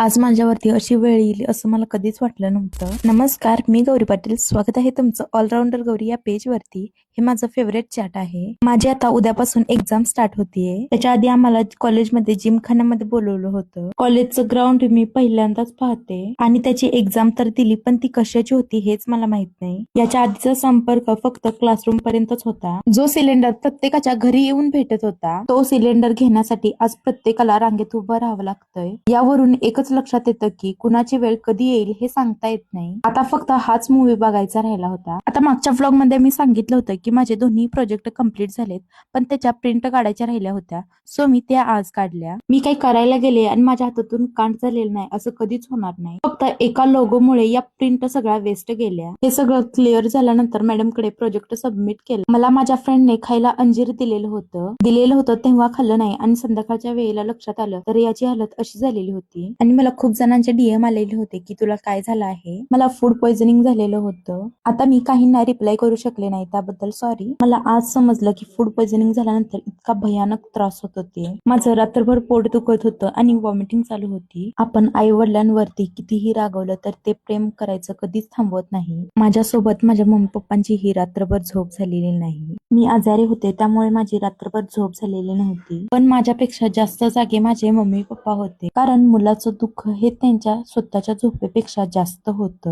आज माझ्यावरती अशी वेळ येईल असं मला कधीच वाटलं नव्हतं. नमस्कार, मी गौरी पाटील. स्वागत आहे तुमचं ऑलराऊंडर गौरी या पेज वरती. हे माझं फेवरेट चॅट आहे. माझी आता उद्यापासून एक्झाम स्टार्ट होतीये. त्याच्या आधी आम्हाला कॉलेजमध्ये जिमखान्यामध्ये बोलवलं होतं. कॉलेजचं ग्राउंड मी पहिल्यांदाच पाहते आणि त्याची एक्झाम तर दिली, पण ती कशाची होती हेच मला माहित नाही. याच्या आधीचा संपर्क फक्त क्लासरूम पर्यंतच होता. जो सिलेंडर प्रत्येकाच्या घरी येऊन भेटत होता, तो सिलेंडर घेण्यासाठी आज प्रत्येकाला रांगेत उभं राहावं लागतंय. यावरून एकच लक्षात येतं की कुणाची वेळ कधी येईल हे सांगता येत नाही. आता फक्त हाच मूवी बघायचा राहिला होता. आता मागच्या व्लॉग मध्ये मी सांगितलं होतं की माझे दोन्ही प्रोजेक्ट कम्प्लीट झालेत, पण त्याच्या प्रिंट काढायच्या राहिल्या होत्या. सो मी त्या आज काढल्या. मी काही करायला गेले आणि माझ्या हातातून कांड झालेलं नाही असं कधीच होणार नाही. फक्त एका लोगोमुळे या प्रिंट सगळ्या वेस्ट गेल्या. हे सगळं क्लिअर झाल्यानंतर मॅडमकडे प्रोजेक्ट सबमिट केलं. मला माझ्या फ्रेंडने खायला अंजीर दिलेलं होतं तेव्हा खाल्लं नाही आणि संध्याकाळच्या वेळेला लक्षात आलं तर याची हालत अशी झालेली होती. आणि मला खूप जणांचे डीएम आलेले होते की तुला काय झालं आहे. मला फूड पॉइझनिंग झालेलं होतं. आता मी काहींना रिप्लाय करू शकले नाही, त्याबद्दल सॉरी. मला आज समजलं की फूड पॉइझनिंग झाल्यानंतर इतका भयानक त्रास होत होते. माझं रात्रभर पोट दुखत होतं आणि वॉमिटिंग चालू होती. आपण आई वडिलांवरती कितीही रागवलं तर ते प्रेम करायचं कधीच थांबवत नाही. माझ्यासोबत माझ्या मम्मी पप्पांची ही रात्रभर झोप झालेली नाही. मी आजारी होते त्यामुळे माझी रात्रभर झोप झालेली नव्हती. पण माझ्यापेक्षा जास्त जागे माझे मम्मी पप्पा होते, कारण मुलाचं दुःख हे त्यांच्या स्वतःच्या झोपेपेक्षा जास्त होतं.